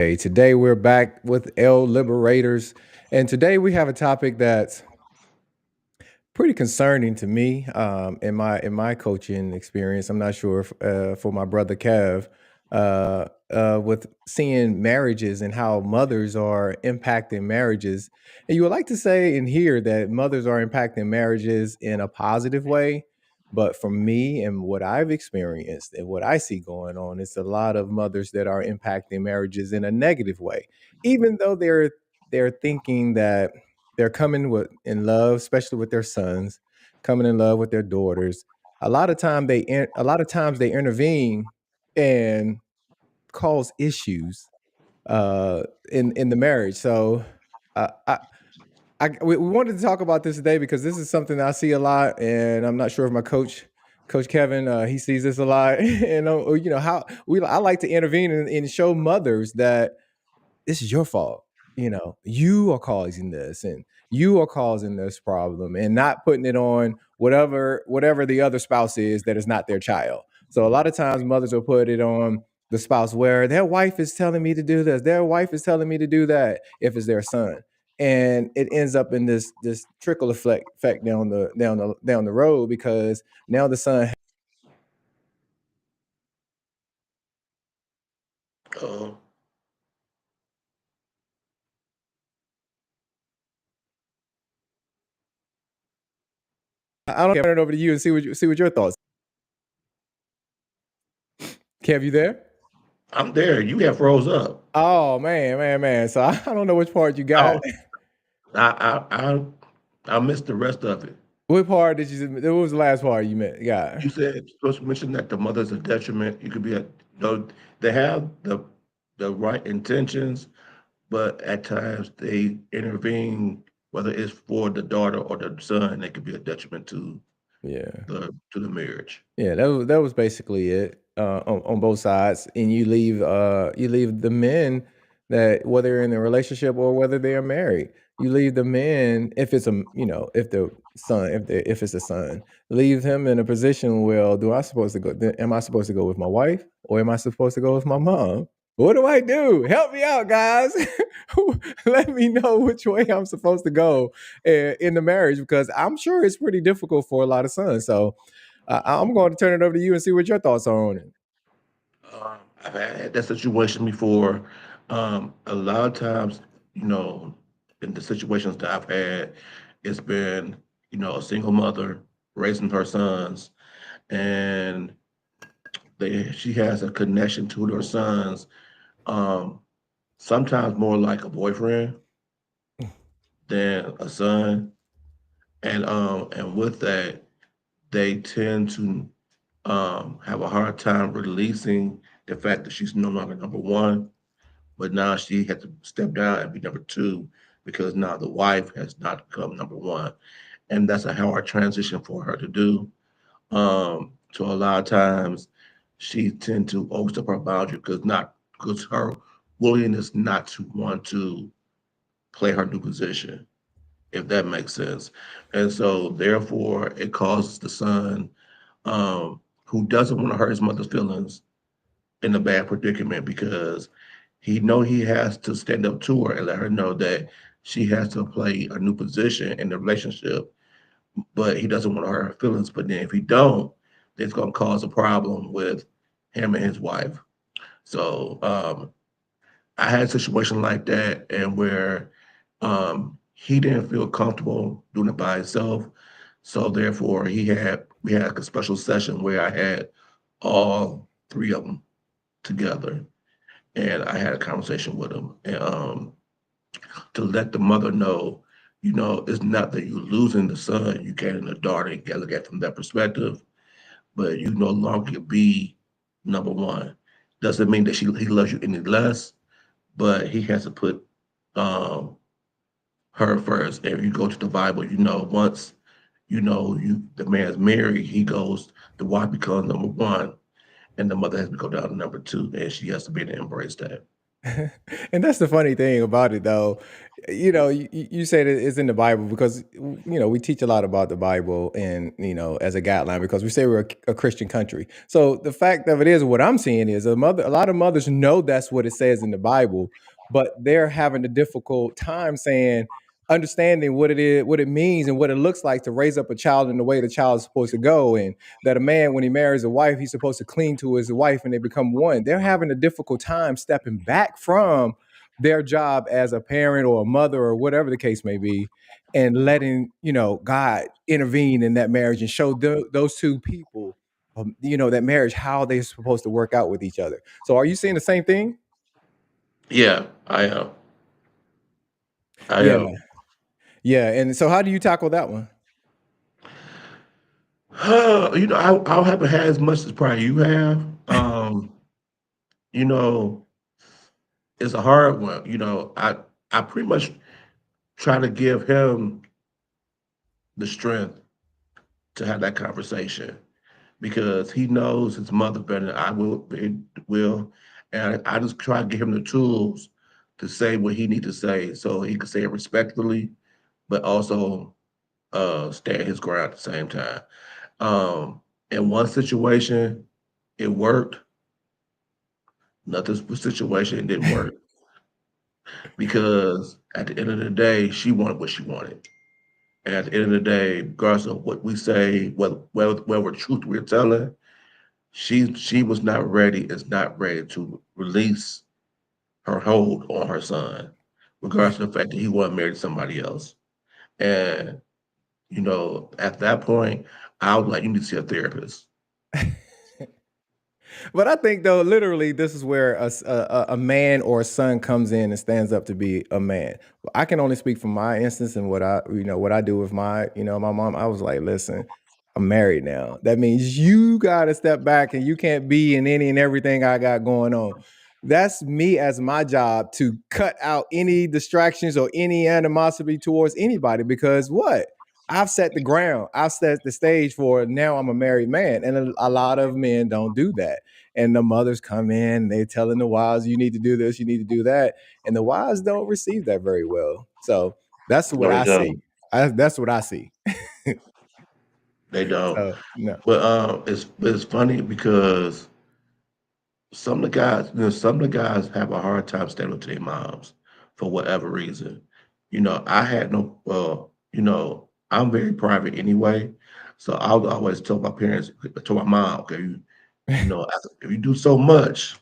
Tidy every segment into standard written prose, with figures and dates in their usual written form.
Hey, today we're back with L Liberators, and today we have a topic that's pretty concerning to me in my coaching experience. I'm not sure if, for my brother Kev, with seeing marriages and how mothers are impacting marriages. And you would like to say and hear that mothers are impacting marriages in a positive way. But for me and what I've experienced and what I see going on, it's a lot of mothers that are impacting marriages in a negative way, even though they're thinking that they're coming with in love, especially with their sons, coming in love with their daughters. A lot of times they intervene and cause issues in the marriage. So uh, I, we wanted to talk about this today because this is something I see a lot, and I'm not sure if my Coach Kevin, he sees this a lot, and how I like to intervene and show mothers that this is your fault. You are causing this and you are causing this problem and not putting it on whatever the other spouse is that is not their child. So a lot of times mothers will put it on the spouse where their wife is telling me to do this, their wife is telling me to do that if it's their son. And it ends up in this trickle effect down the road because now the son. Uh, I don't turn it over to you and see what your thoughts. Kev, you there? I'm there. You have froze up. Oh man, man, man. So I don't know which part you I got. don't. I missed the rest of it. What part did you? What was the last part you meant? Got? You said supposed to mention that the mother's a detriment. You could be a no. They have the right intentions, but at times they intervene, whether it's for the daughter or the son. They could be a detriment Yeah. to the marriage. Yeah, that was basically it on both sides, and you leave the men that whether they're in a relationship or whether they are married, you leave the men if it's if the son if it's a son, leave him in a position. Well, do I supposed to go? Am I supposed to go with my wife or am I supposed to go with my mom? What do I do? Help me out, guys. Let me know which way I'm supposed to go in the marriage because I'm sure it's pretty difficult for a lot of sons. So I'm going to turn it over to you and see what your thoughts are on it. I've had that situation before. A lot of times, in the situations that I've had, it's been, a single mother raising her sons, and she has a connection to her sons. Um, Sometimes more like a boyfriend than a son, and with that, they tend to have a hard time releasing the fact that she's no longer number one, but now she had to step down and be number two because now the wife has not become number one, and that's a hard transition for her to do. So a lot of times she tend to overstep her boundary because her willingness not to want to play her new position, if that makes sense. And so therefore it causes the son who doesn't want to hurt his mother's feelings in a bad predicament because he has to stand up to her and let her know that she has to play a new position in the relationship, but he doesn't want to hurt her feelings. But then if he don't, it's going to cause a problem with him and his wife. So I had a situation like that, and where he didn't feel comfortable doing it by himself. So therefore, we had a special session where I had all three of them together, and I had a conversation with him, and to let the mother know, it's not that you're losing the son, you gaining the daughter. You got to look at it from that perspective, but you no longer can be number one. Doesn't mean that he loves you any less, but he has to put um, her first. And if you go to the Bible, once the man's married, the wife becomes number one, and the mother has to go down to number two, and she has to be able to embrace that. And that's the funny thing about it, though. you said it's in the Bible because we teach a lot about the Bible and as a guideline because we say we're a Christian country. So the fact of it is, what I'm seeing is a lot of mothers know that's what it says in the Bible, but they're having a difficult time saying, understanding what it is, what it means, and what it looks like to raise up a child in the way the child is supposed to go, and that a man, when he marries a wife, he's supposed to cling to his wife, and they become one. They're having a difficult time stepping back from their job as a parent or a mother or whatever the case may be, and letting God intervene in that marriage and show those two people, that marriage, how they're supposed to work out with each other. So are you seeing the same thing? Yeah, I am. I Yeah. am. Yeah. And so how do you tackle that one? I haven't had as much as probably you have. You know, it's a hard one. I pretty much try to give him the strength to have that conversation because he knows his mother better than I will, and I just try to give him the tools to say what he need to say so he can say it respectfully, but also stand his ground at the same time. In one situation, it worked. Another situation, it didn't work because at the end of the day, she wanted what she wanted. And at the end of the day, regardless of what we say, whether truth we're telling, she was not ready, is not ready to release her hold on her son, regardless of the fact that he wasn't married to somebody else. And at that point, I was like, you need to see a therapist. But I think though, literally, this is where a man or a son comes in and stands up to be a man. I can only speak from my instance and what I do with my mom. I was like, listen, I'm married now. That means you got to step back and you can't be in any and everything I got going on. That's me as my job to cut out any distractions or any animosity towards anybody because what? I've set the ground. I've set the stage for now I'm a married man. And a lot of men don't do that, and the mothers come in, they're telling the wives, you need to do this, you need to do that, and the wives don't receive that very well. So that's what No, they I see. don't. That's what I see. They don't. So no. But it's funny because some of the guys have a hard time standing up to their moms for whatever reason. I had no I'm very private anyway. So I would always tell my parents, tell my mom, okay, if you do so much,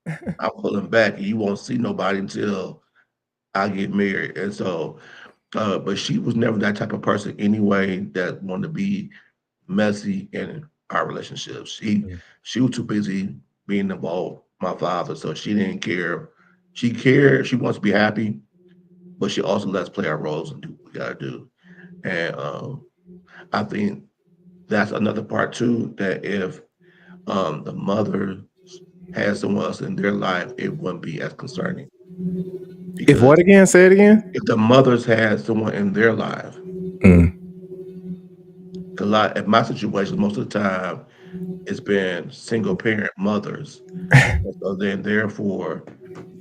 I'm pulling back and you won't see nobody until I get married. And so but she was never that type of person anyway that wanted to be messy in our relationship. She was too busy being involved with my father, so she didn't care. She cared. She wants to be happy, but she also lets play our roles and do what we gotta do. And I think that's another part too. That if the mother has someone else in their life, it wouldn't be as concerning If because what again? Say it again. if the mothers had someone in their life, Mm. 'cause a lot in my situation, most of the time it's been single parent mothers. And so then therefore,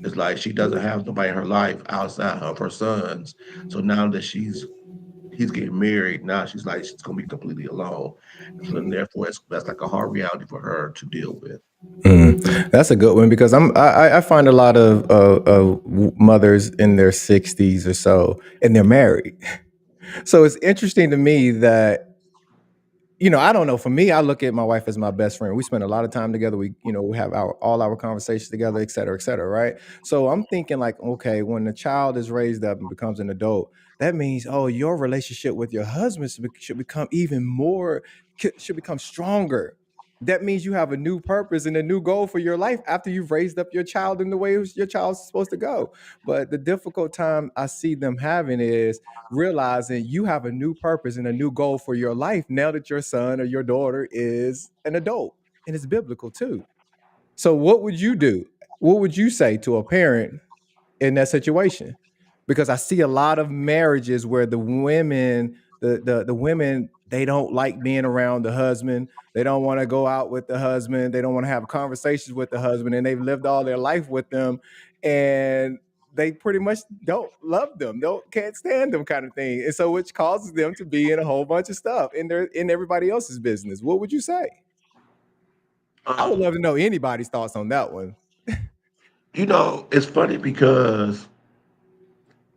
it's like she doesn't have nobody in her life outside of her sons. So now that he's getting married, now she's like she's gonna be completely alone. So then therefore that's like a hard reality for her to deal with. That's a good one because I find a lot of mothers in their 60s or so, and they're married. So it's interesting to me that I don't know. For me, I look at my wife as my best friend. We spend a lot of time together. We have all our conversations together, et cetera, et cetera. Right. So I'm thinking like, okay, when the child is raised up and becomes an adult, that means, oh, your relationship with your husband should become even more, should become stronger. That means you have a new purpose and a new goal for your life after you've raised up your child in the way your child's supposed to go. But the difficult time I see them having is realizing you have a new purpose and a new goal for your life now that your son or your daughter is an adult, and it's biblical too. So what would you do? What would you say to a parent in that situation? Because I see a lot of marriages where the women, they don't like being around the husband. They don't want to go out with the husband. They don't want to have conversations with the husband, and they've lived all their life with them. And they pretty much don't love them, don't can't stand them kind of thing. And so which causes them to be in a whole bunch of stuff in everybody else's business. What would you say? I would Um, love to know anybody's thoughts on that one. it's funny because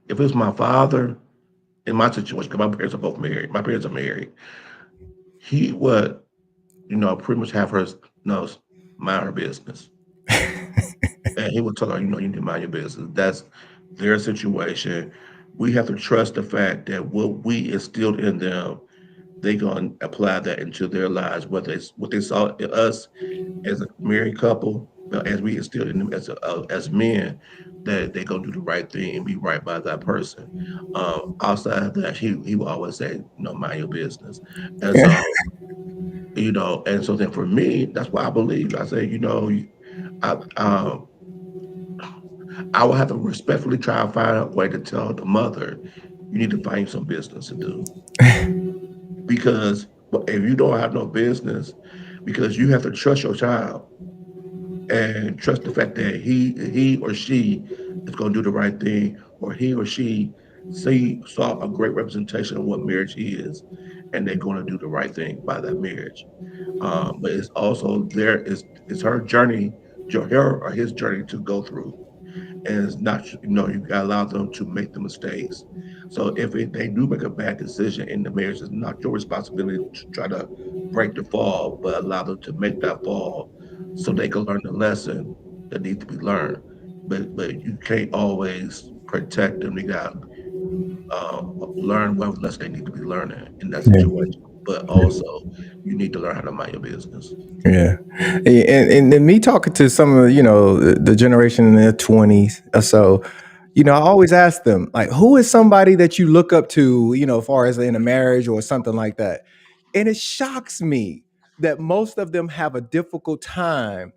if it was my father in my situation, because my parents are both married, my parents are married, he would, pretty much have her, mind her business. And he would tell her, you need to mind your business. That's their situation. We have to trust the fact that what we instilled in them, they gonna apply that into their lives, whether it's what they saw in us as a married couple, as we instilled in them as men, that they gonna do the right thing and be right by that person. Outside of that, he will always say, mind your business. And so, and so then for me, that's why I believe. I say, I I will have to respectfully try and find a way to tell the mother, you need to find some business to do. Because if you don't have no business, because you have to trust your child and trust the fact that he or she is going to do the right thing, or he or she saw a great representation of what marriage is, and they're going to do the right thing by that marriage. But it's also it's her journey, her or his journey to go through, and it's not, you got to allow them to make the mistakes. So if they do make a bad decision in the marriage, it's not your responsibility to try to break the fall, but allow them to make that fall so they can learn the lesson that needs to be learned. But you can't always protect them. You got to learn what lesson they need to be learning in that Yeah. situation. But also, you need to learn how to mind your business. Yeah, and me talking to some of the generation in their 20s or so, I always ask them like, who is somebody that you look up to, as far as in a marriage or something like that, and it shocks me that most of them have a difficult time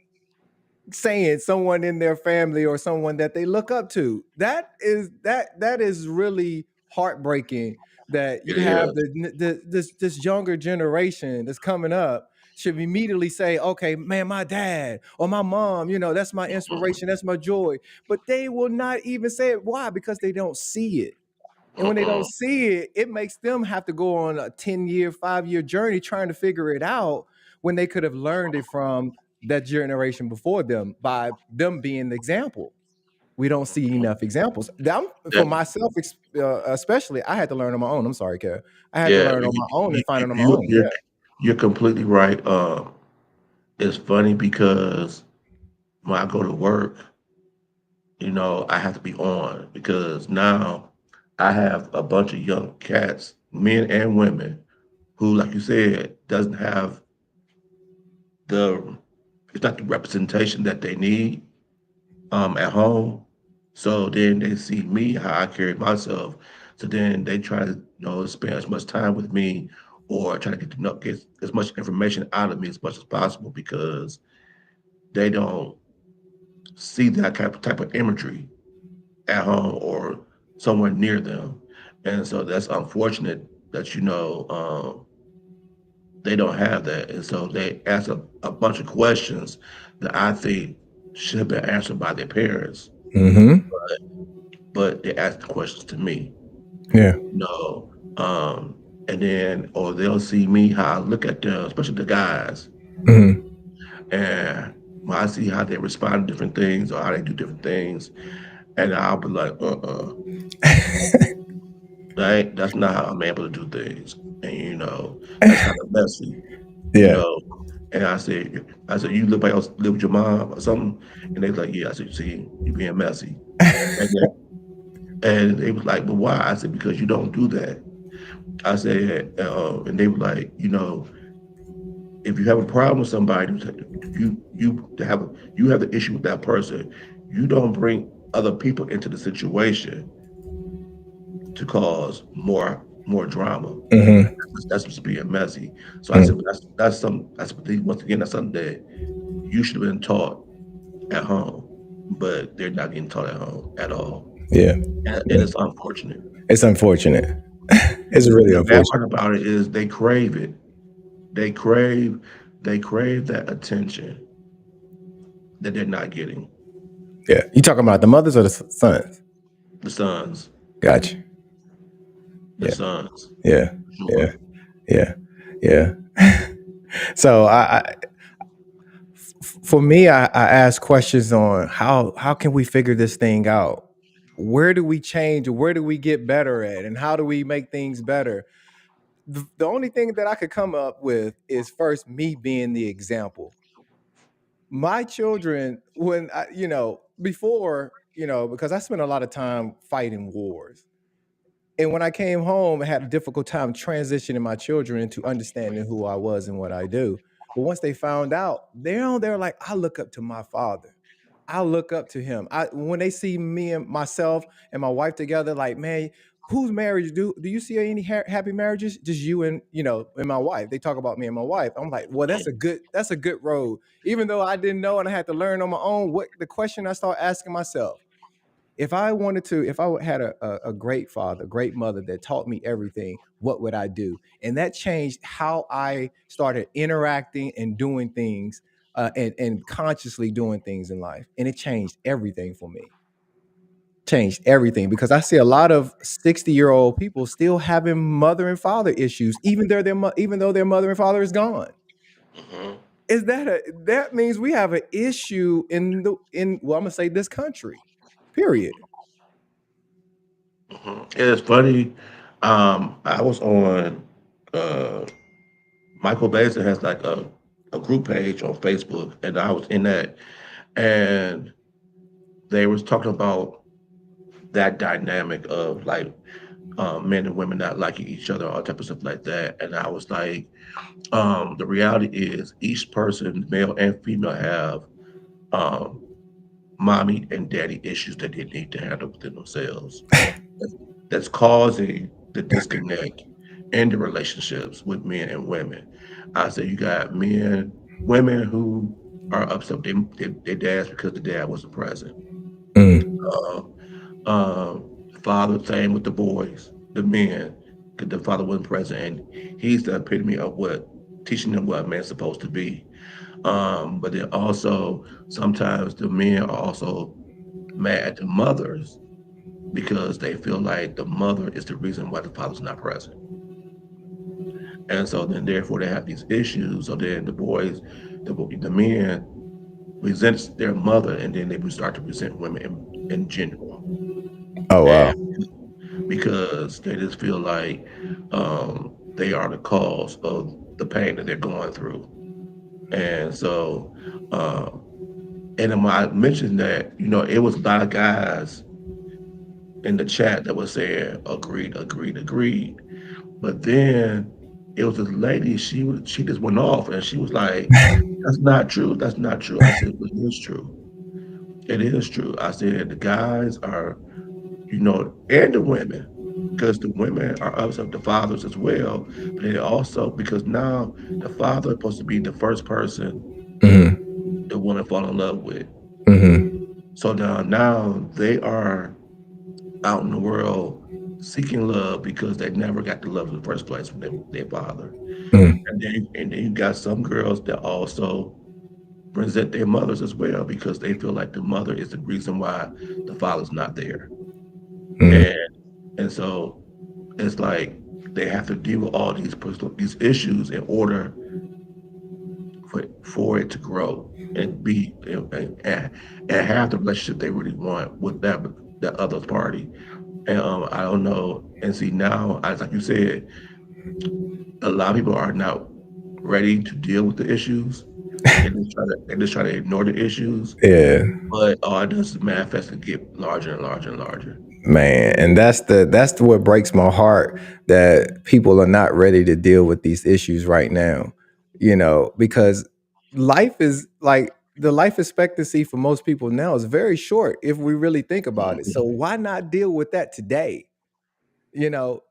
saying someone in their family or someone that they look up to. That is really heartbreaking that It you have is. this younger generation that's coming up should immediately say, okay, man, my dad or my mom, that's my inspiration, that's my joy. But they will not even say it. Why? Because they don't see it. And when they don't Mm-mm. see it, it makes them have to go on a 10-year, 5-year journey trying to figure it out when they could have learned it from that generation before them by them being the example. We don't see enough examples. For That, myself, especially, I had to learn on my own. I'm sorry, Kev. I had to yeah, learn on my own you, and find you, it on my you, own. you're Yeah. you're completely right. It's funny because when I go to work, I have to be on because now I have a bunch of young cats, men and women, who, like you said, doesn't have the it's not the representation that they need at home. So then they see me how I carry myself. So then they try to spend as much time with me or try to get as much information out of me as much as possible because they don't see that type of imagery at home or somewhere near them. And so that's unfortunate that they don't have that. And so they ask a bunch of questions that I think should have been answered by their parents, Mm-hmm. but they ask the questions to me. Yeah. No. And then or they'll see me how I look at them, especially the guys, Mm-hmm. and when I see how they respond to different things or how they do different things, and I'll be like, that's not how I'm able to do things. And that's kind of messy, you Yeah. know. And I said, you live with your mom or something? And they was like, yeah. I said, see, you being messy. And they was like, but why? I said, because you don't do that. I said, and they were like, if you have a problem with somebody, you have the issue with that person. You don't bring other people into the situation to cause more drama. Mm-hmm. That's just being messy. So I said, Mm-hmm. once again, that's something that you should have been taught at home, but they're not getting taught at home at all, Yeah. and Yeah. it's unfortunate. It's unfortunate. It's And really the bad unfortunate. part about it is they crave it. They crave they crave that attention that they're not getting. Yeah. You talking about the mothers or the sons? The sons, Gotcha. the Yeah. sons, Yeah. sure. Yeah. Yeah. Yeah. So for me, I ask questions on how can we figure this thing out? Where do we change? Or where do we get better at? And how do we make things better? The only thing that I could come up with is first me being the example. My children, when before, because I spent a lot of time fighting wars. And when I came home, I had a difficult time transitioning my children into understanding who I was and what I do. But once they found out, they're like, I look up to my father. I look up to him. I When they see me and myself and my wife together, like, man, whose marriage do you see any happy marriages? Just you and and my wife. They talk about me and my wife. I'm like, well, that's a good road. Even though I didn't know and I had to learn on my own. What the question I start asking myself: if I had a great father, great mother that taught me everything, what would I do? And that changed how I started interacting and doing things, and consciously doing things in life. And it changed everything for me. Changed everything because I see a lot of 60-year-old people still having mother and father issues, even though their mother and father is gone. Hmm. That means we have an issue in I'm gonna say this country. Period. Hmm. It's funny. I was on uh, Michael Basin has like a group page on Facebook, and I was in that, and they was talking about that dynamic of like men and women not liking each other, all type of stuff like that. And I was like, the reality is each person, male and female, have um, mommy and daddy issues that they need to handle within themselves. That's, that's causing the disconnect in the relationships with men and women. I say you got women who are upset with their dads because the dad wasn't present. Mm, Uh, Father, same with the boys, the men, because the father wasn't present, and he's the epitome of what teaching them what a man's supposed to be. But then also sometimes the men are also mad at the mothers because they feel like the mother is the reason why the father's not present. And so then therefore they have these issues. So then the men resents their mother, and then they would start to resent women in general. oh And wow. because they just feel like they are the cause of the pain that they're going through. And so, um, and then when I mentioned that, it was a lot of guys in the chat that was saying agreed, agreed, agreed. But then it was this lady, she just went off and she was like, that's not true. That's not true. I said, but it is true. It is true. I said the guys are, and the women, because the women are upset with the fathers as well. But they also because now the father is supposed to be the first person Hmm. the woman fall in love with. Hmm. So now they are out in the world seeking love because they never got the love in the first place from their father. Mm, And then you got some girls that also resent their mothers as well because they feel like the mother is the reason why the father's not there. And mm, and so it's like they have to deal with all these issues in order for it to grow and be and have the relationship they really want with that other party. And I don't know. And see now, as like you said, a lot of people are not ready to deal with the issues. They just try to ignore the issues, yeah, but all it does is manifest and get larger and larger and larger. man, and that's what breaks my heart, that people are not ready to deal with these issues right now. Because life is like the life expectancy for most people now is very short if we really think about it. So Mhm. why not deal with that today?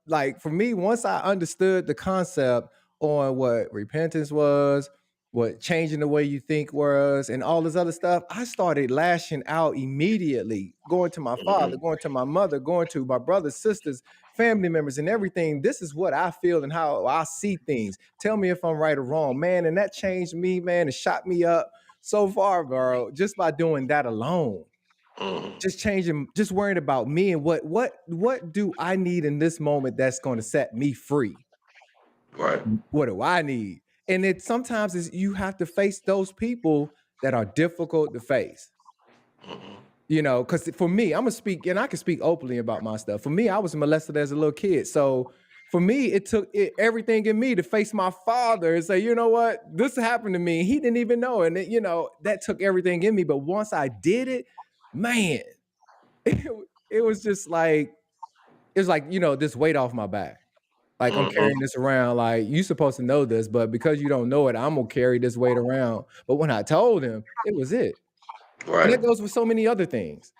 Like for me, once I understood the concept on what repentance was, what changing the way you think was, and all this other stuff, I started lashing out immediately, going to my father, Mhm. going to my mother, going to my brothers, sisters, family members, and everything. This is what I feel and how I see things. Tell me if I'm right or wrong, man. And that changed me, man, and shot me up so far, bro, just by doing that alone. Mhm. Just changing, just worrying about me and what do I need in this moment that's going to set me free? Right. What do I need? And it sometimes is you have to face those people that are difficult to face. Mhm. You know, because for me, I'm gonna speak, and I can speak openly about my stuff. For me, I was molested as a little kid, so for me, it took everything in me to face my father and say, you know what, this happened to me. He didn't even know, and that took everything in me. But once I did it, man, it, it was just like it was like this weight off my back. Like I'm carrying Mhm. this around. Like you supposed to know this, but because you don't know it, I'm gonna carry this weight around. But when I told him, it was it, and Right. that goes with so many other things.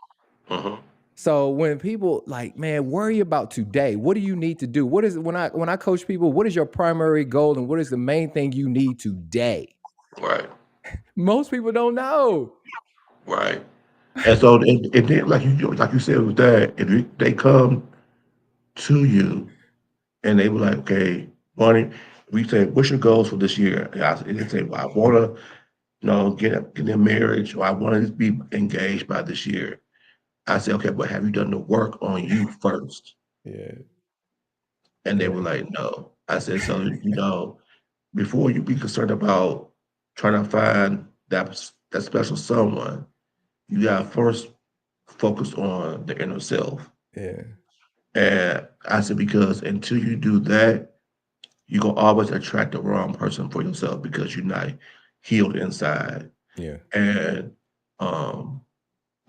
Mhm. So when people like, man, worry about today. What do you need to do? What is when I coach people, what is your primary goal and what is the main thing you need today? Right. Most people don't know. Right. And so, and then, like you said with that, if they come to you and they were like, okay, Bonnie, we say, what's your goals for this year? And they say, well, I want to, get in marriage, or I want to be engaged by this year. I said, okay, but have you done the work on you first? Yeah. And they were Yeah. like, no. I said, so, before you be concerned about trying to find that special someone, you got to first focus on the inner self. Yeah. And I said, because until you do that, you're gonna always attract the wrong person for yourself because you're not healed inside. Yeah. And um,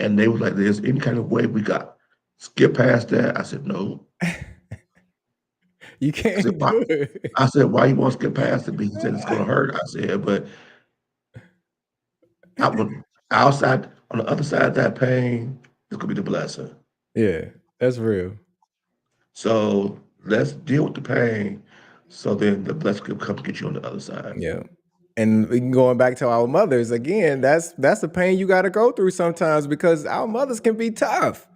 and they was like, there's any kind of way we got skip past that. I said, no. You I said, can't why? do it. I said, why you want to skip past it? Because he said it's gonna hurt. I said, but I would outside on the other side of that pain, it's gonna be the blessing. Yeah. That's real. So let's deal with the pain so then the blessing can come get you on the other side. Yeah. And going back to our mothers again, that's a pain you got to go through sometimes because our mothers can be tough.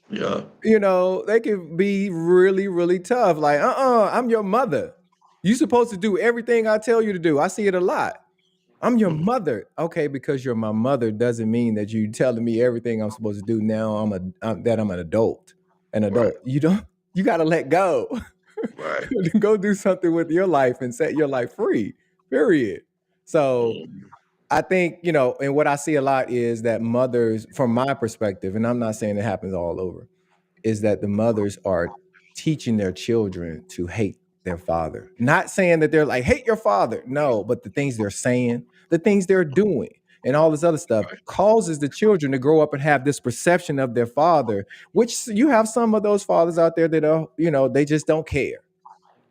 Yeah. They can be really, really tough. Like, I'm your mother. You supposed to do everything I tell you to do. I see it a lot. I'm your Mhm. mother. Okay, because you're my mother doesn't mean that you telling me everything I'm supposed to do. Now I'm an adult. An adult. Right. You don't. You got to let go. Right. Go do something with your life and set your life free. Period. So Mhm. I think, and what I see a lot is that mothers, from my perspective, and I'm not saying it happens all over, is that the mothers are teaching their children to hate their father. Not saying that they're like, hate your father. No, but the things they're saying, the things they're doing, and all this other stuff Right. causes the children to grow up and have this perception of their father, which you have some of those fathers out there that are, they just don't care.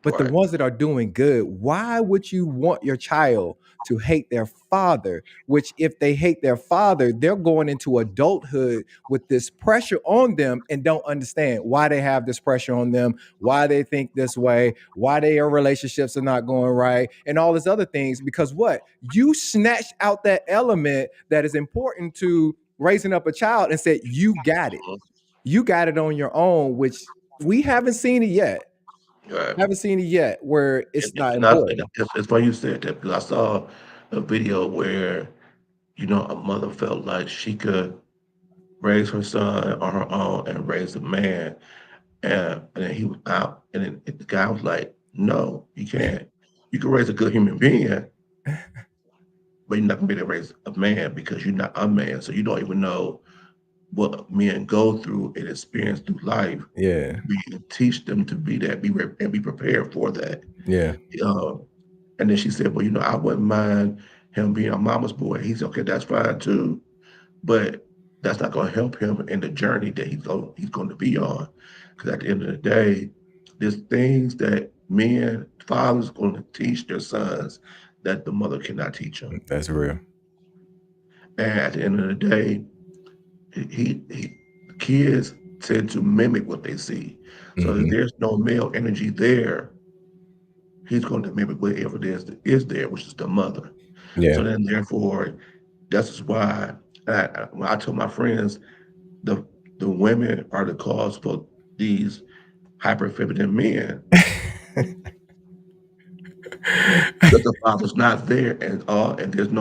But the Right. ones that are doing good, why would you want your child to hate their father? Which, if they hate their father, they're going into adulthood with this pressure on them and don't understand why they have this pressure on them, why they think this way, why their relationships are not going right, and all these other things. Because what? You snatched out that element that is important to raising up a child and said, you got it. Mhm. You got it on your own, which we haven't seen it yet. Right. Haven't seen it yet where it's not And important. it's funny you said that because I saw a video where, a mother felt like she could raise her son on her own and raise a man. And then he was out, and then the guy was like, no, you can't. You can raise a good human being, but you're not gonna be able to raise a man because you're not a man. So you don't even know what men go through and experience through life. Yeah, We can teach them to be that, and be prepared for that. yeah, Um, and then she said, "Well, I wouldn't mind him being a mama's boy." He's okay. That's fine too, but that's not going to help him in the journey that he's going to be on. Because at the end of the day, there's things that fathers going to teach their sons that the mother cannot teach them. that's real. And at the end of the day, he kids tend to mimic what they see. So if Mhm. there's no male energy there, he's going to mimic whatever it is there, which is the mother. So Yeah. then, therefore, that's why when I tell my friends the the women are the cause for these hyper feminine men because the father's not there, and there's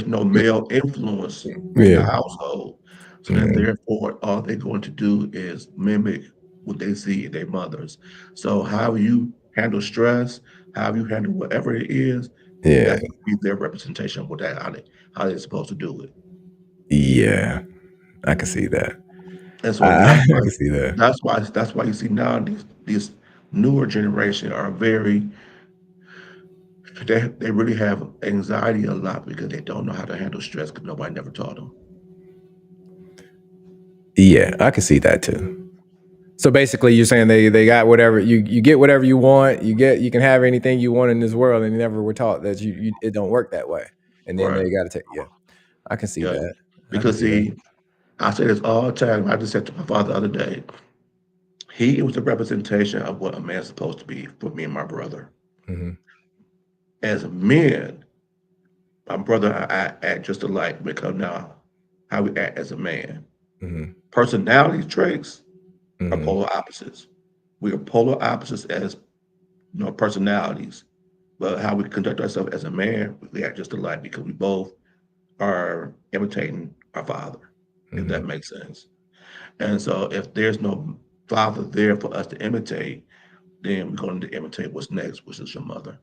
no male influence in the Yeah. household. So that Mhm. therefore all they're going to do is mimic what they see in their mothers. So how you handle stress, how you handle whatever it is, Yeah. that be their representation of what that how they're supposed to do it. Yeah. I can see that. And so I that's I why can see that. that's why you see now these newer generation are very they really have anxiety a lot because they don't know how to handle stress because nobody never taught them. Yeah, I can see that too. So basically, you're saying they got whatever you get whatever you want. You can have anything you want in this world, and you never were taught that you it don't work that way. And then Right. they got to take. Yeah, I can see Yeah. that. I can Because see that. see, I say this all the time. I just said to my father the other day, he was the representation of what a man's supposed to be for me and my brother. Hmm. As men, my brother and I act just alike because now how we act as a man. Hmm. Personality traits are Hmm. polar opposites. We are polar opposites as personalities, but how we conduct ourselves as a man, we act just alike because we both are imitating our father, if Hmm. that makes sense. And so if there's no father there for us to imitate, then we're going to imitate what's next, which is your mother.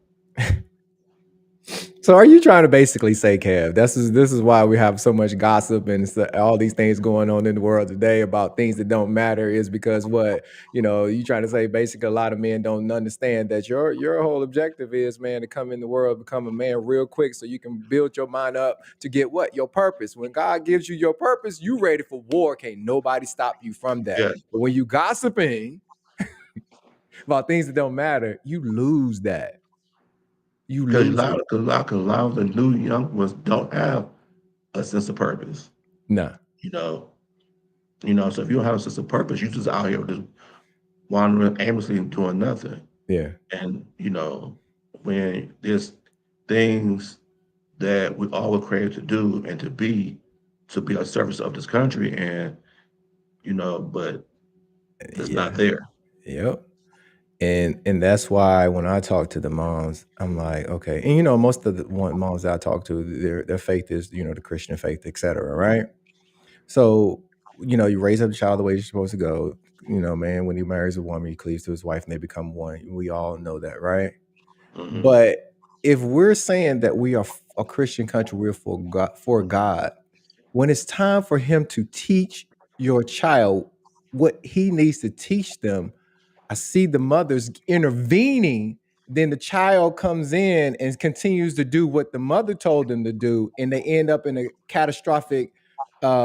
So are you trying to basically say, Kev, this is why we have so much gossip and all these things going on in the world today about things that don't matter is because what you trying to say basically a lot of men don't understand that your whole objective is, man, to come in the world, become a man real quick so you can build your mind up to get what? Your purpose. When God gives you your purpose, you ready for war. Can't nobody stop you from that. Yes, But when you gossiping about things that don't matter, you lose that. You because a lose lot, it. of, cause a lot, cause a lot of the new young ones don't have a sense of purpose. Nah. You know, So if you don't have a sense of purpose, you just out here just wandering aimlessly and doing nothing. Yeah. And when there's things that we all were created to do and to be a service of this country, and but it's not Yeah. there. Yep. And that's why when I talk to the moms, I'm like, okay. And most of the moms that I talk to, their faith is, the Christian faith, etc. Right? So, you raise up a child the way you're supposed to go. Man, when he marries a woman, he cleaves to his wife and they become one. We all know that, right? Hmm. But if we're saying that we are a Christian country, we're for God, when it's time for him to teach your child what he needs to teach them, I see the mothers intervening. Then the child comes in and continues to do what the mother told them to do, and they end up in a catastrophic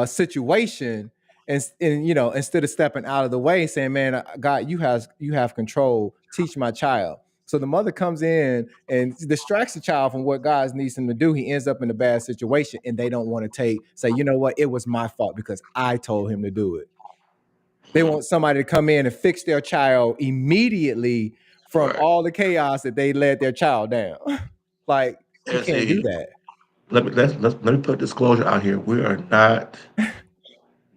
situation. And instead of stepping out of the way, saying, "Man, God, you have control. Teach my child." So the mother comes in and distracts the child from what God needs him to do. He ends up in a bad situation, and they don't want to say, "You know what? It was my fault because I told him to do it." They Hmm. want somebody to come in and fix their child immediately from Right. all the chaos that they led their child down. Like, you And can't do see, that. let me put disclosure out here. We are not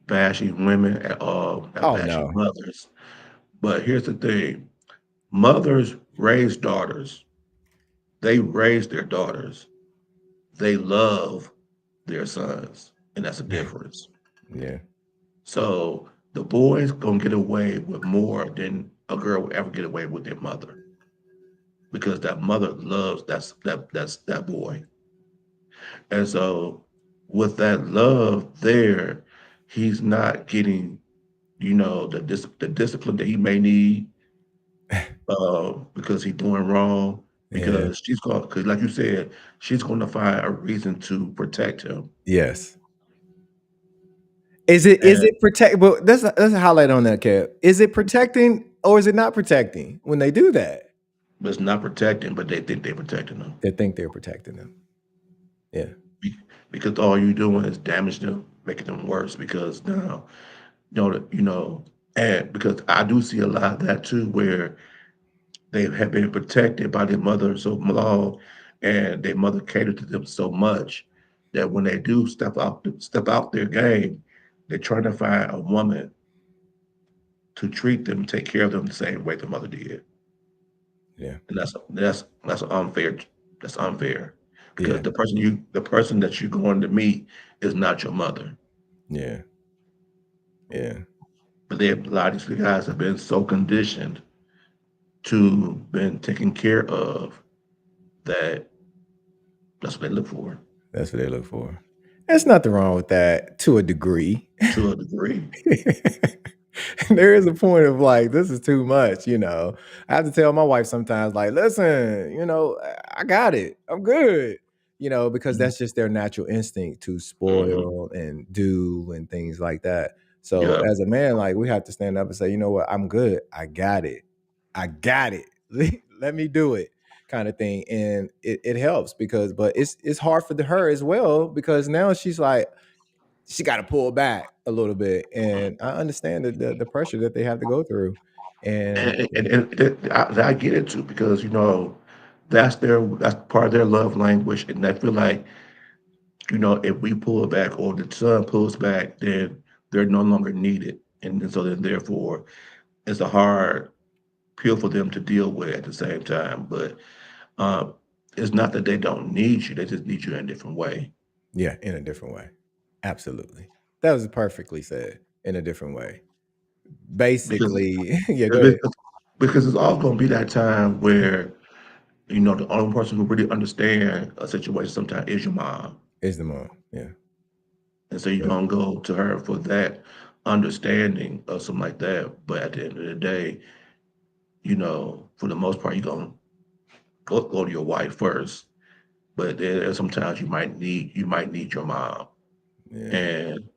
bashing women at all, not Oh bashing no. mothers. But here's the thing: mothers raise daughters. They raise their daughters. They love their sons, and that's a difference. Yeah. So the boys gonna get away with more than a girl will ever get away with their mother because that mother loves that boy. And so with that love there, he's not getting, the discipline that he may need because he's doing wrong. Yeah. Because because like you said, she's going to find a reason to protect him, Yes. Is it and protect? But let's highlight on that, Cap. Is it protecting or is it not protecting when they do that? but it's not protecting. But they think they're protecting him They think they're protecting them. Yeah. because all you're doing is damage them, making them worse. Because now, and because I do see a lot of that too, where they have been protected by their mother so long, and their mother catered to them so much that when they do step out their game, they're trying to find a woman to treat them, take care of them the same way the mother did, Yeah. and that's unfair. That's unfair because Yeah. the person that you're going to meet is not your mother. Yeah. Yeah. But a lot of these guys have been so conditioned to been taken care of that that's what they look for That's what they look for. There's nothing wrong with that to a degree. to a degree. There is a point of like, this is too much, you know. I have to tell my wife sometimes, like, listen, you know, I got it. I'm good. You know, because Mhm. that's just their natural instinct to Mhm. spoil and do and things like that. So Yeah, as a man, like we have to stand up and say, you know what, I'm good. I got it. I got it. Let me do it. Kind of thing. And it helps because but it's hard for her as well because now she's like, she got to pull back a little bit, and I understand the pressure that they have to go through, and and I get it too because that's part of their love language, and I feel like if we pull back or the son pulls back, then they're no longer needed, and then so then therefore it's a hard pill for them to deal with at the same time. But um, it's not that they don't need you; they just need you in a different way. yeah, in a different way, absolutely. That was perfectly said. In a different way, Because basically. Yeah, go ahead. because because it's all going to be that time where the only person who really understand a situation sometimes is your mom, Is the mom? Yeah, and so you're yeah, gonna go to her for that understanding of something like that. But at the end of the day, for the most part, you're gonna go to your wife first. But there's sometimes you might need your mom, yeah. and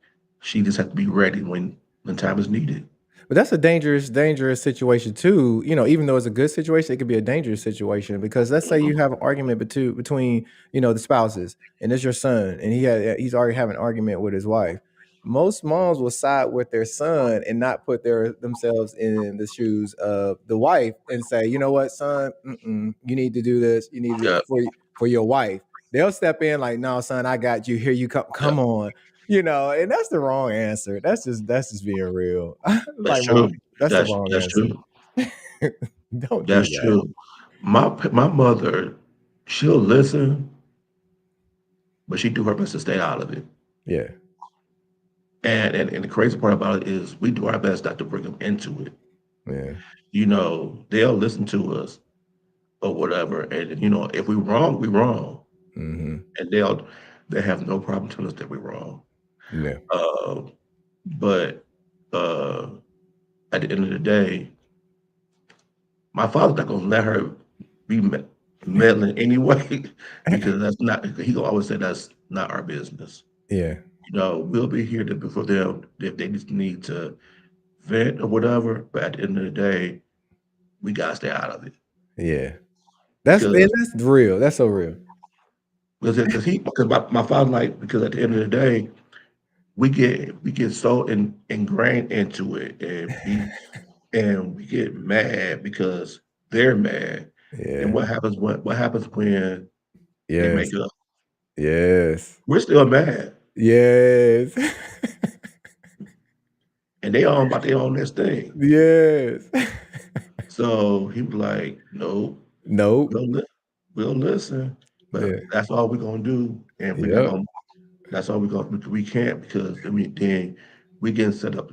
she just has to be ready when time is needed. But that's a dangerous, dangerous situation too. You know, even though it's a good situation, it could be a dangerous situation because let's say Mhm. you have an argument between the spouses, and it's your son, and he's already having an argument with his wife. Most moms will side with their son and not put themselves in the shoes of the wife and say, you know what, son, you need to do this. You need to Yeah, for your wife. They'll step in like, no, son, I got you. Here you come. yeah, Come on. And that's the wrong answer. That's just being real. that's Like, true. mom, that's the wrong That's answer. true. Don't do That's that. true. My mother, she'll listen, but she do her best to stay out of it. Yeah, And the crazy part about it is we do our best not to bring them into it. yeah, They'll listen to us or whatever, and if we're wrong, we're wrong, hmm, and they have no problem telling us that we're wrong. yeah, Uh, but uh, at the end of the day, my father's not gonna let her be meddling anyway because that's not. He gonna always say that's not our business. yeah, We'll be here for them if they just need to vent or whatever. But at the end of the day, we gotta stay out of it yeah. because That's real. That's so real. because my father like because at the end of the day we get so ingrained into it and we get mad because they're mad. Then Yeah. what happens when they Yes. make up? Yes. We're still mad, Yes. and they on about they own this thing. Yes. So he was like, "No, Nope. we'll li- we'll listen, but Yeah. that's all we're gonna do, and we're not Yep. gonna. That's all we can't because I mean then we getting set up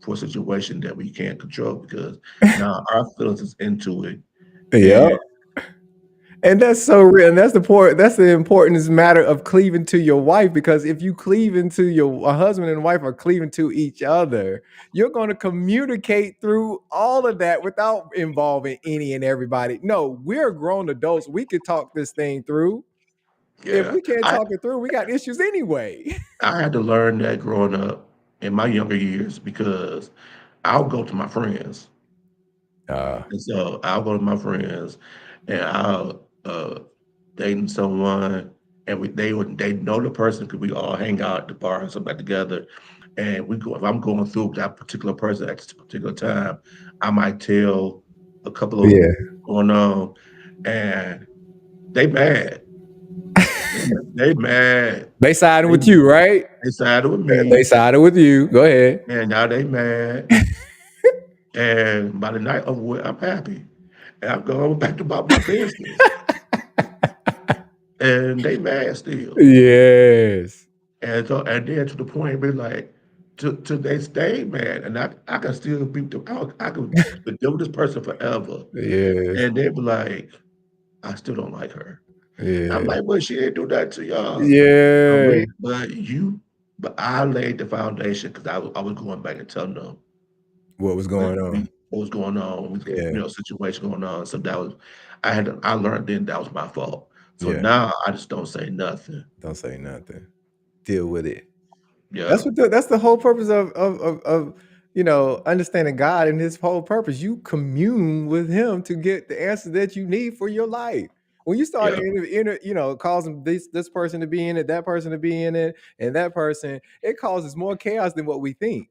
for a situation that we can't control because now our feelings is into it, Yep. and And that's so real. And that's the importance matter of cleaving to your wife because if you cleave into your a husband and wife are cleaving to each other, you're going to communicate through all of that without involving any and everybody. No, we're grown adults. We could talk this thing through. If yeah, we can't I talk it through, we got issues anyway. I had to learn that growing up in my younger years because I'll go to my friends. Uh, And so I'll go to my friends and I'll dating someone and they know the person because we all hang out at the bar and something like together. And we go if I'm going through with that particular person at this particular time, I might tell a couple of yeah. going on and they mad. They mad. They siding They with you, right? they sided with They me sided with you. Go ahead. and now they mad. And by the night of it, I'm happy. And I'm going back about my business. And they mad still. Yes. And then to the point where like, to this day, man, and I can still be I could deal with this person forever, Yeah, and they be like, "I still don't like her." I'm yeah, like, "Well, she didn't do that to y'all." I yeah. mean, but I laid the foundation because I was going back and telling them What was going on? what was going on, we get, Yeah, situation going on. So that was I learned then that was my fault. So yeah. now I just don't say nothing. Don't say nothing. Deal with it. Yeah, That's the whole purpose of understanding God and His whole purpose. You commune with Him to get the answers that you need for your life. When you start yeah, causing this person to be in it, that person to be in it, and that person, it causes more chaos than what we think.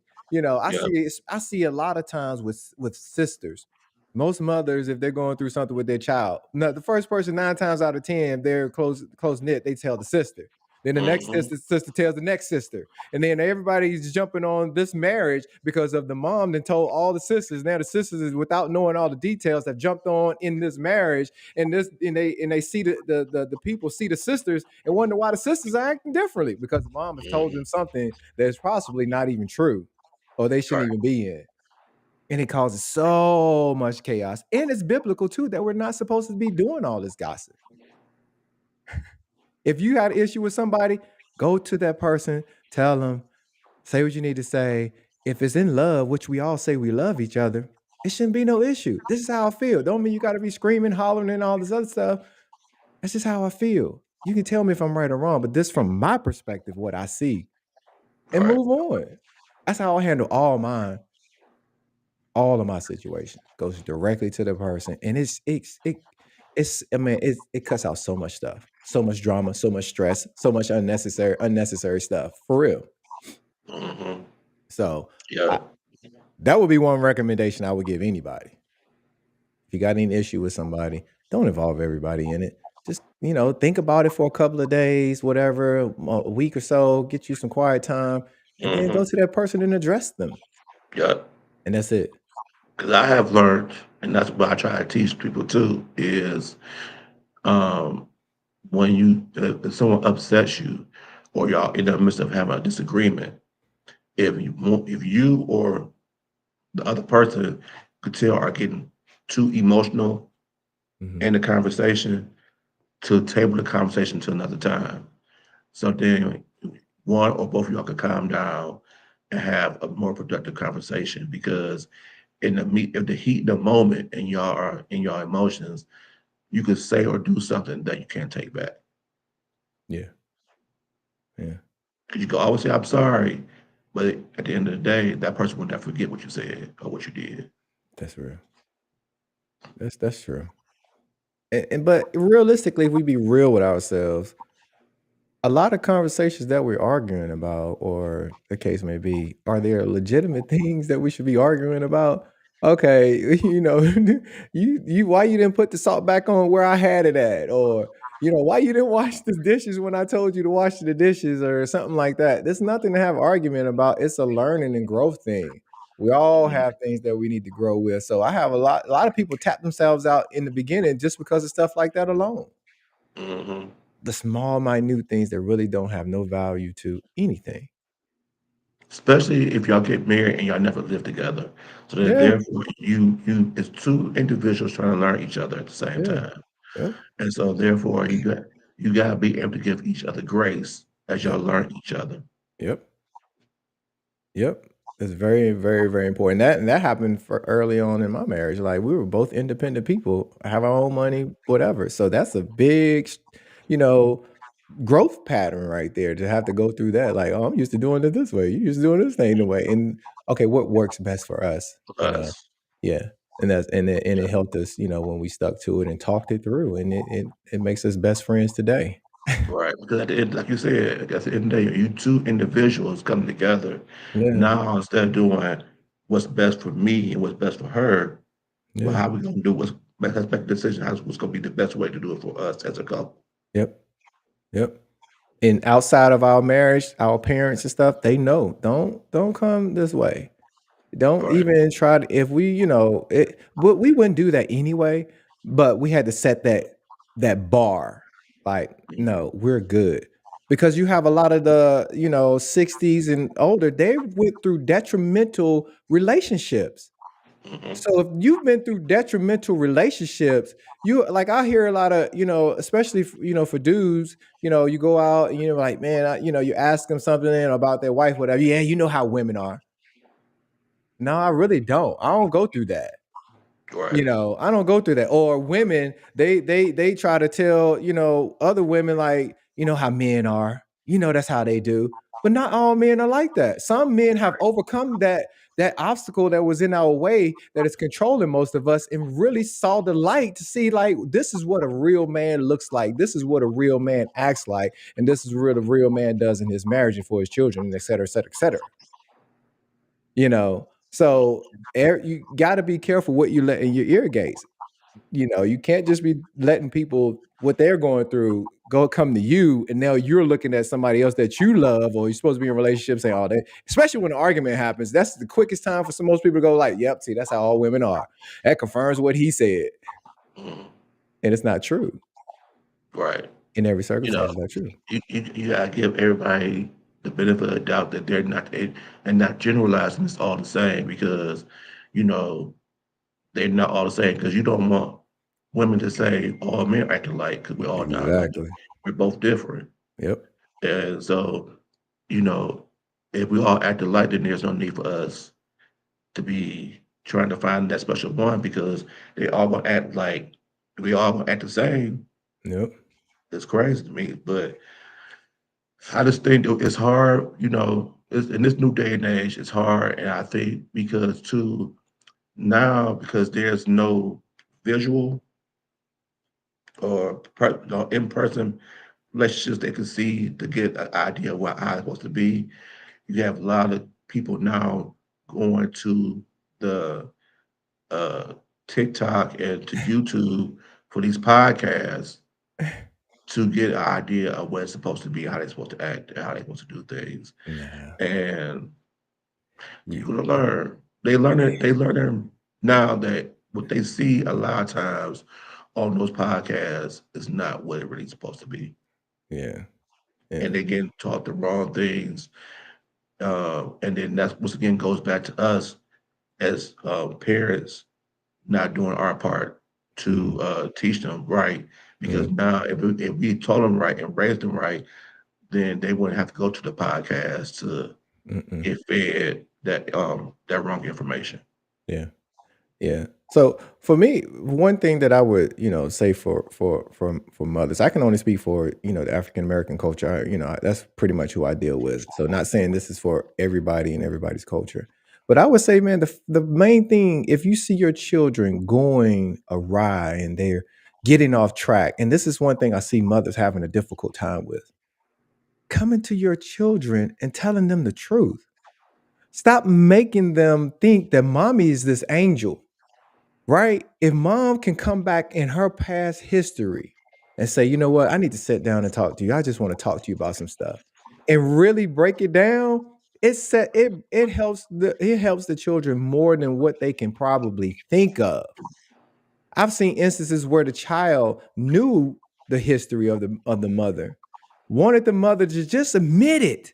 yeah, I see a lot of times with sisters. Most mothers, if they're going through something with their child, no, the first person 9 times out of 10, they're close knit. They tell the sister. Then the next mhm, sister tells the next sister. And then everybody's jumping on this marriage because of the mom that told all the sisters. Now the sisters is without knowing all the details have jumped on in this marriage, and they see the people see the sisters and wonder why the sisters are acting differently because the mom has told mhm, them something that's possibly not even true, or they shouldn't right, even be in. And it causes so much chaos. And it's biblical too that we're not supposed to be doing all this gossip. If you had an issue with somebody, go to that person, tell them, say what you need to say. If it's in love, which we all say we love each other, it shouldn't be no issue. This is how I feel. Don't mean you got to be screaming, hollering, and all this other stuff. That's just how I feel. You can tell me if I'm right or wrong, but this from my perspective, what I see, and right, move on. That's how I handle all of my situations. Goes directly to the person, and it's I mean it cuts out so much stuff, so much drama, so much stress, so much unnecessary stuff for real. mhm, So yeah, I, that would be one recommendation I would give anybody. If you got any issue with somebody, don't involve everybody in it. Just think about it for a couple of days, whatever, a week or so. Get you some quiet time, and then go mhm, to that person and address them. yeah. And that's it. Because I have learned, and that's what I try to teach people too, is um, when if someone upsets you, or y'all in the midst of having a disagreement, if you or the other person could tell are getting too emotional Hmm. in the conversation, to table the conversation to another time. So then one or both of y'all could calm down and have a more productive conversation, because in the heat of the moment and y'all are in your emotions, you could say or do something that you can't take back. Yeah, yeah, 'Cause you can always say, "I'm sorry," but at the end of the day, that person will never forget what you said or what you did. that's real. That's true. And but realistically, if we be real with ourselves, a lot of conversations that we're arguing about, or the case may be, are there legitimate things that we should be arguing about? Okay, you why you didn't put the salt back on where I had it at, or why you didn't wash the dishes when I told you to wash the dishes, or something like that. There's nothing to have argument about. It's a learning and growth thing. We all Mhm, have things that we need to grow with. So I have a lot of people tap themselves out in the beginning just because of stuff like that alone. mhm. The small, minute things that really don't have no value to anything. Especially if y'all get married and y'all never live together. So that Yeah, therefore you it's two individuals trying to learn each other at the same yeah, time. yep, And so therefore you gotta be able to give each other grace as y'all yep, learn each other. yep, yep. It's very, very, very important. That happened for early on in my marriage. Like we were both independent people, have our own money, whatever. So that's a big, you know, growth pattern right there to have to go through that. Like, oh, I'm used to doing it this way. You used to doing this thing the way. And okay, what works best for us? Us. Yeah. And it helped us, when we stuck to it and talked it through. And it makes us best friends today. Right, because at the end, like you said, at the end of the day, you two individuals coming together. Yeah. Now, instead of doing what's best for me and what's best for her, well, Yeah. how we gonna do let's make a decision. What's gonna be the best way to do it for us as a couple? Yep. Yep. And outside of our marriage, our parents and stuff, they know. Don't come this way. Don't Right. even try to if we, but we wouldn't do that anyway, but we had to set that bar. Like, Mhm. no, we're good. because you have a lot of the, 60s and older, they went through detrimental relationships. Mhm. So if you've been through detrimental relationships, you like I hear a lot of, especially for dudes, you go out and you're like, man, you ask them something about their wife, whatever. Yeah, you know how women are. No, I really don't. I don't go through that. Right. I don't go through that. Or women, they try to tell, other women like, how men are. That's how they do. But not all men are like that. Some men have overcome that obstacle that was in our way that is controlling most of us and really saw the light to see like this is what a real man looks like. This is what a real man acts like. And this is what a real man does in his marriage and for his children, and et cetera, et cetera, et cetera. So you got to be careful what you let in your ear gates. You can't just be letting people what they're going through come to you, and now you're looking at somebody else that you love or you're supposed to be in a relationship saying, "Oh, they," especially when an argument happens. That's the quickest time for most people to go like, "Yep, see, that's how all women are." That confirms what he said, Mhm. and it's not true Right. in every You know, circumstance. It's not true. you gotta give everybody the benefit of the doubt that they're not and not generalizing it's all the same because, you know, they're not all the same because you don't want women to say all men act alike because we're all not. No, Exactly. we're both different. Yep. And so, you know, if we all act alike, then there's no need for us to be trying to find that special one because they all gonna act like we all gonna act the same. Yep. It's crazy to me, but I just think it's hard, in this new day and age, it's hard, and I think because too now because there's no visual or in-person relationships they can see to get an idea of what I'm supposed to be. You have a lot of people now going to the uh, TikTok and to YouTube for these podcasts to get an idea of what it's supposed to be, how they're supposed to act, and how they're supposed to do things. Nah. And You, people to learn. They learn now that what they see a lot of times on those podcasts is not what it really supposed to be. yeah. Yeah. And they getting taught the wrong things. And then that's once again goes back to us as parents not doing our part Mhm. to teach them right. Because Yep. now if we taught them right and raised them right, then they wouldn't have to go to the podcast to Mm-mm. get fed that wrong information. Yeah. Yeah. So for me, one thing that I would, say for mothers, I can only speak for, the African American culture. That's pretty much who I deal with. So not saying this is for everybody and everybody's culture. But I would say, man, the main thing, if you see your children going awry and they're getting off track, and this is one thing I see mothers having a difficult time with, coming to your children and telling them the truth. Stop making them think that mommy is this angel. Right? If mom can come back in her past history and say, "You know what? I need to sit down and talk to you. I just want to talk to you about some stuff." And really break it down, it helps the children more than what they can probably think of. I've seen instances where the child knew the history of the mother, wanted the mother to just admit it,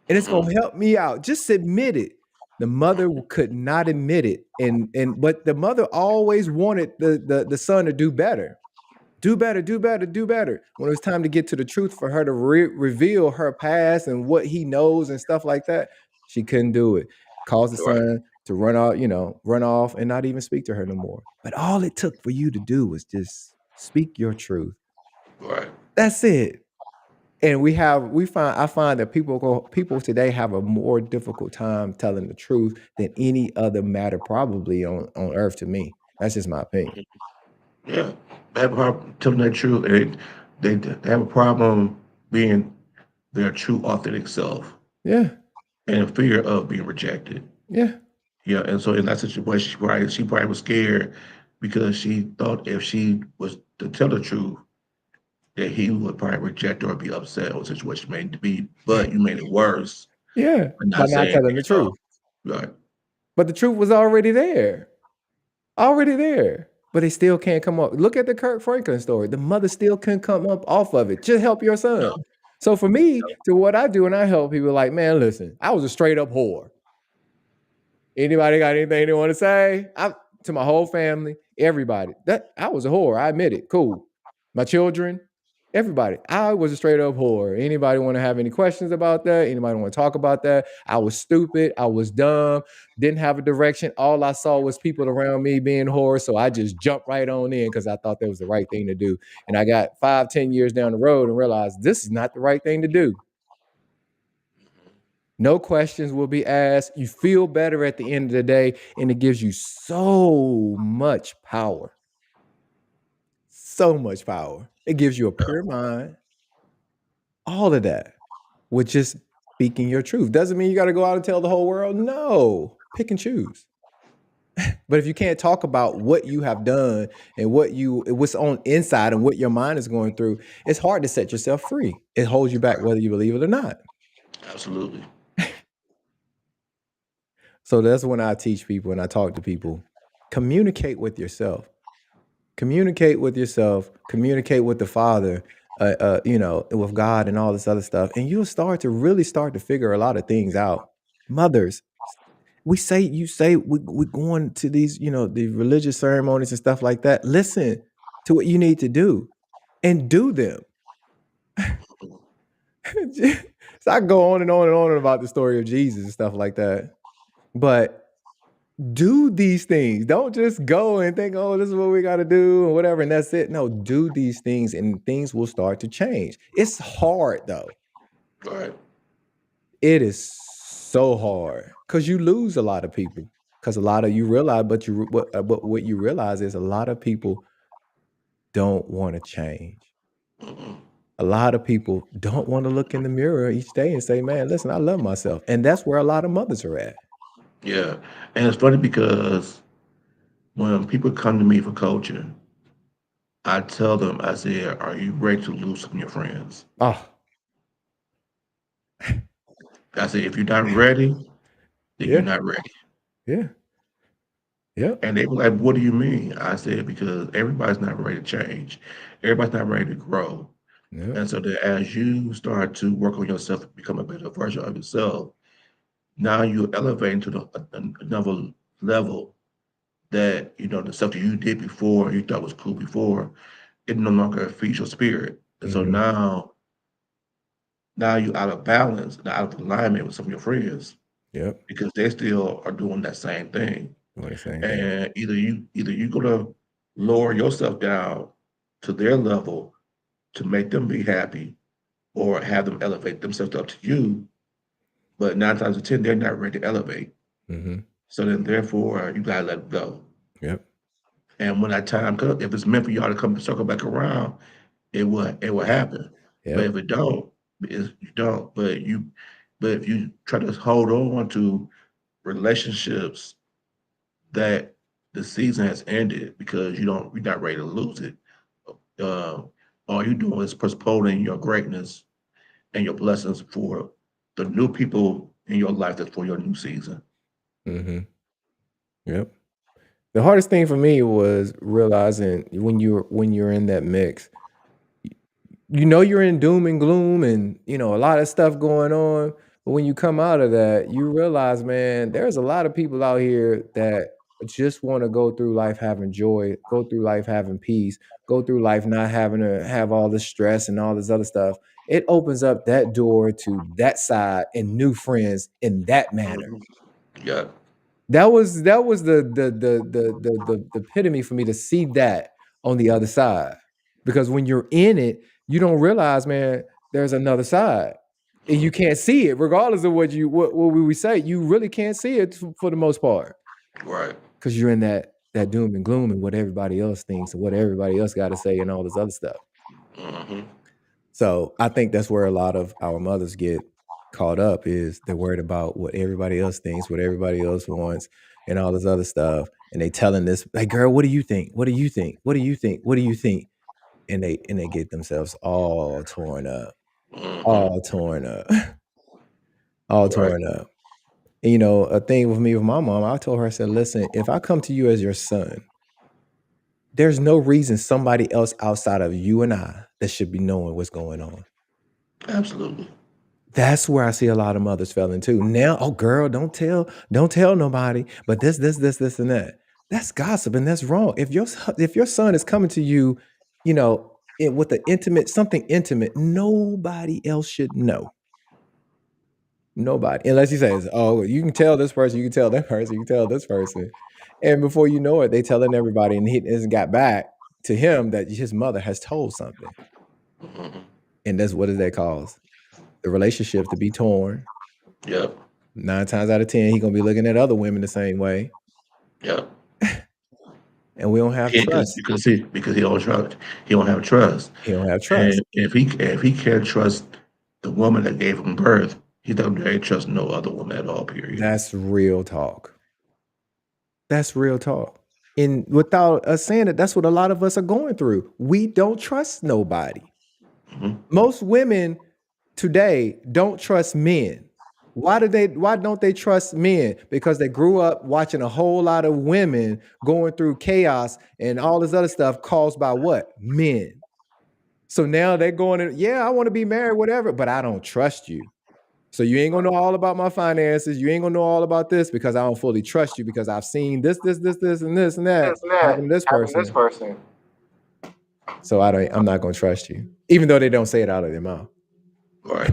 and it's Mhm. gonna help me out. Just admit it. The mother could not admit it, and but the mother always wanted the son to do better, do better, do better, do better. When it was time to get to the truth for her to reveal her past and what he knows and stuff like that, she couldn't do it. Caused the Right, son to run off and not even speak to her no more. But all it took for you to do was just speak your truth. right. That's it. And I find that people today have a more difficult time telling the truth than any other matter probably on earth to me. That's just my opinion. Yeah, they have a problem telling their truth. They have a problem being their true authentic self Yeah. and a fear of being rejected. Yeah. Yeah, and so in that situation, she probably was scared because she thought if she was to tell the truth, that he would probably reject her or be upset or the situation made to be. But you made it worse Yeah. by By not not saying, telling the truth. right, But the truth was already there. Already there. But they still can't come up. Look at the Kirk Franklin story. The mother still couldn't come up off of it. Just help your no, son. So for me, to what I do and I help people, like, man, listen, I was a straight up whore. Anybody got anything they want to say? To my whole family, everybody. That I was a whore. I admit it. Cool. My children, everybody. I was a straight up whore. Anybody want to have any questions about that? Anybody want to talk about that? I was stupid. I was dumb. Didn't have a direction. All I saw was people around me being whores. So I just jumped right on in because I thought that was the right thing to do. And I got 5, 10 years down the road and realized this is not the right thing to do. No questions will be asked. You feel better at the end of the day, and it gives you so much power. So much power. It gives you a pure mind. All of that with just speaking your truth. Doesn't mean you got to go out and tell the whole world. No, pick and choose. But if you can't talk about what you have done and what's on inside and what your mind is going through, it's hard to set yourself free. It holds you back whether you believe it or not. Absolutely. So that's when I teach people and I talk to people. Communicate with yourself. Communicate with yourself. Communicate with the Father. With God and all this other stuff, and you'll start to figure a lot of things out. Mothers, you say we're going to these, the religious ceremonies and stuff like that. Listen to what you need to do, and do them. So I go on and on and on about the story of Jesus and stuff like that, but do these things. Don't just go and think, oh, this is what we got to do or whatever, and that's it. No, do these things and things will start to change. It's hard though. Right. It is so hard because you lose a lot of people. Because a lot of you realize, but what you realize is a lot of people don't want to change. Mm-mm. A lot of people don't want to look in the mirror each day and say, "Man, listen, I love myself," and that's where a lot of mothers are at. Yeah. And it's funny because when people come to me for coaching, I tell them, I said, are you ready to lose some of your friends? Oh, I said, if you're not ready, then you're yeah, not ready. yeah, yep, And they were like, what do you mean? I said, because everybody's not ready to change. Everybody's not ready to grow. yep, And so that as you start to work on yourself to become a better version of yourself, now you're elevating to another level that, the stuff that you did before, you thought was cool before, it no longer feeds your spirit. And so mm-hmm, now you're out of balance, and out of alignment with some of your friends yep, because they still are doing that same thing. doing the same thing. And either you're gonna lower yourself down to their level to make them be happy, or have them elevate themselves up to you. But 9 times out of 10, they're not ready to elevate. Mm-hmm, So then, therefore, you gotta let go. yep, And when that time comes, if it's meant for y'all to come circle back around, it will happen. But yep, if it don't, you don't. But if you try to hold on to relationships that the season has ended because you're not ready to lose it, uh, all you're doing is postponing your greatness and your blessings for the new people in your life that's for your new season. mm-hmm, yep. The hardest thing for me was realizing when you're in that mix, you're in doom and gloom and a lot of stuff going on, but when you come out of that you realize, man, there's a lot of people out here that just want to go through life having joy, go through life having peace, go through life not having to have all this stress and all this other stuff. It opens up that door to that side and new friends in that manner. Mhm. Yeah. That was the epitome for me to see that on the other side. Because when you're in it, you don't realize, man, there's another side. And you Mhm. can't see it, regardless of what we say. You really can't see it for the most part. Right. Because you're in that doom and gloom and what everybody else thinks and what everybody else got to say and all this other stuff. Hmm. So I think that's where a lot of our mothers get caught up is they're worried about what everybody else thinks, what everybody else wants, and all this other stuff. And they telling this, like, girl, what do you think? What do you think? What do you think? What do you think? And they get themselves all torn up, Hmm. all torn up, all Right. torn up. And, a thing with me with my mom, I told her, I said, listen, if I come to you as your son, there's no reason somebody else outside of you and I that should be knowing what's going on. Absolutely. That's where I see a lot of mothers failing too. Now, oh girl, don't tell nobody. But this, and that. That's gossip, and that's wrong. If your son is coming to you, with the intimate something intimate, nobody else should know. Nobody, unless he says, "Oh, you can tell this person, you can tell that person, you can tell this person," and before you know it, they telling everybody, and he hasn't got back to him that his mother has told something, Hmm. and that's what does that cause the relationship to be torn. Yep. 9 times out of 10, he gonna be looking at other women the same way, Yep. and we don't have trust. Because he don't trust. He don't have trust. He don't have And trust. if he can't trust the woman that gave him birth, he don't dare trust no other woman at all. Period. That's real talk. That's real talk. And without us saying it, that's what a lot of us are going through. We don't trust nobody. Hmm. Most women today don't trust men. Why don't they trust men? Because they grew up watching a whole lot of women going through chaos and all this other stuff caused by what? Men. So now they're going to, yeah, I want to be married, whatever, but I don't trust you. So you ain't gonna know all about my finances. You ain't gonna know all about this because I don't fully trust you because I've seen this, and that This and that happen to this happened to this person. person. So I'm not gonna trust you. Even though they don't say it out of their mouth. Right.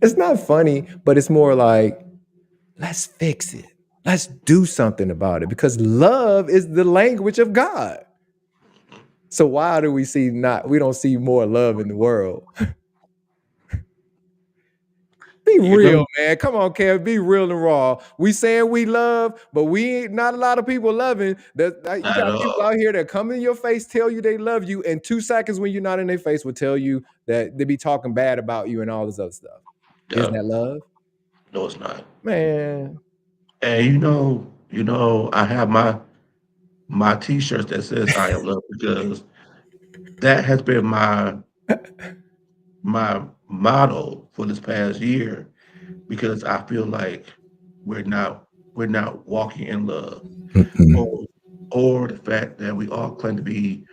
It's not funny, but it's more like, let's fix it. Let's do something about it because love is the language of God. So why do we don't see more love in the world? Be You real, know, man. Come on, Kev. Be real and raw. We saying we love, but we ain't not a lot of people loving. You not at got people all. out here that come in your face, tell you they love you, and 2 seconds when you're not in their face will tell you that they be talking bad about you and all this other stuff. Is Yeah. that love? No, it's not. Man. And I have my T-shirts that says "I am loved" because that has been my motto for this past year. Because I feel like we're not we're not walking in love, Mm-mm. or the fact that we all claim to be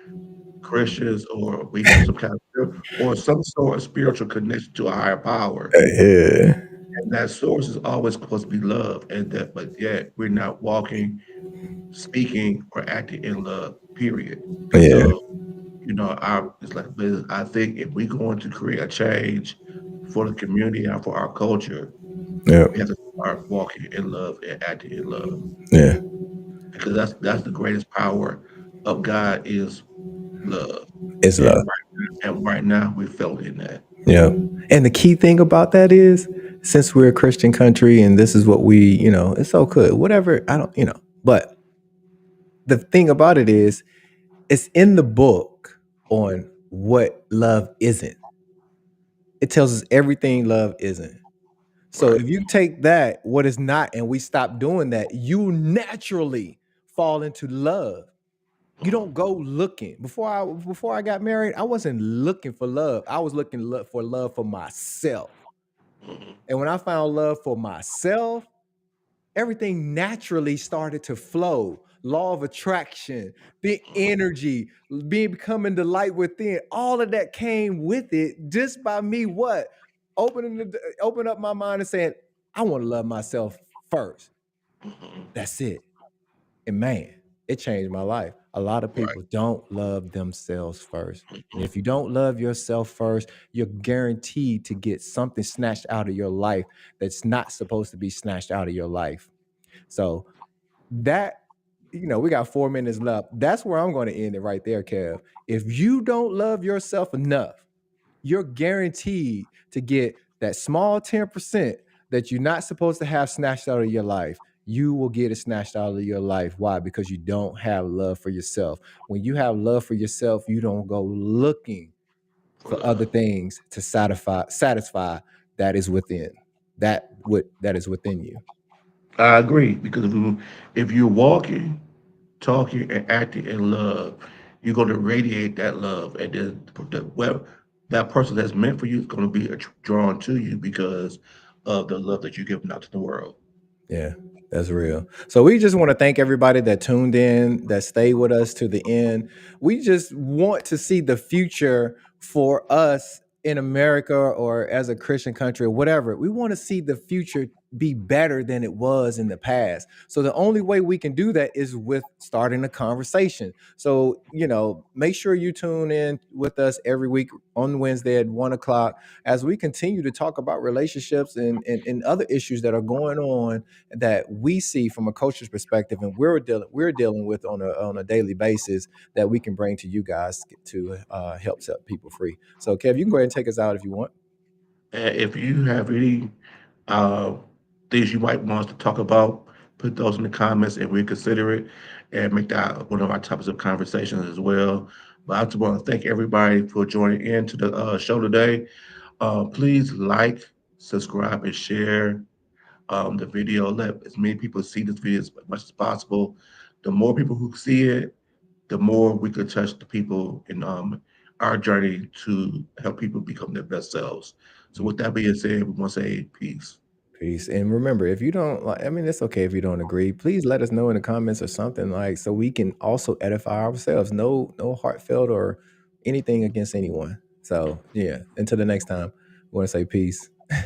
Christians, or we have some kind of or some sort of spiritual connection to a higher power, Yeah. and that source is always supposed to be love, and that but yet we're not walking, speaking, or acting in love. Period. Yeah. So it's like business. I think if we're going to create a change for the community and for our culture, Yeah. we have to start walking in love and acting in love, Yeah. because that's the greatest power of God is love. It's love. And right now we felt in that. Yeah. And the key thing about that is since we're a Christian country and this is what it's so good. Whatever. I don't, but the thing about it is it's in the book on what love isn't. It tells us everything love isn't. So Right. if you take that, what is not, and we stop doing that, you naturally fall into love. You Mhm, don't go looking. Before I got married, I wasn't looking for love. I was looking for love for myself. mhm, And when I found love for myself, everything naturally started to flow. Law of attraction, the mhm, energy, being becoming the light within, all of that came with it just by me what? Open up my mind and saying, I want to love myself first. mhm. That's it. And man, it changed my life. A lot of Right. people don't love themselves first. And Mhm. if you don't love yourself first, you're guaranteed to get something snatched out of your life that's not supposed to be snatched out of your life. So that, we got 4 minutes left. That's where I'm going to end it right there, Kev. If you don't love yourself enough, you're guaranteed to get that small 10% that you're not supposed to have snatched out of your life. You will get it snatched out of your life. Why? Because you don't have love for yourself. When you have love for yourself, you don't go looking For for other love. things to satisfy that is within. That is within you. I agree, because if you're walking, talking, and acting in love, you're going to radiate that love, and then that person that's meant for you is going to be drawn to you because of the love that you're giving out to the world. Yeah. That's real. So we just want to thank everybody that tuned in, that stayed with us to the end. We just want to see the future for us in America or as a Christian country or whatever. We want to see the future be better than it was in the past. So the only way we can do that is with starting a conversation. So, make sure you tune in with us every week on Wednesday at 1 o'clock as we continue to talk about relationships and other issues that are going on that we see from a coach's perspective and we're dealing with on a daily basis that we can bring to you guys to help set people free. So Kev, you can go ahead and take us out if you want. And if you have any uh, things you might want us to talk about, put those in the comments and we'll consider it and make that one of our topics of conversation as well. But I just want to thank everybody for joining in to the show today. Please like, subscribe, and share the video. Let as many people see this video as much as possible. The more people who see it, the more we could touch the people in our journey to help people become their best selves. So with that being said, we want to say peace. Peace. And remember, if you don't like, I mean, it's okay if you don't agree. Please let us know in the comments or something like so we can also edify ourselves. No heartfelt or anything against anyone. So yeah, until the next time, we want to say peace.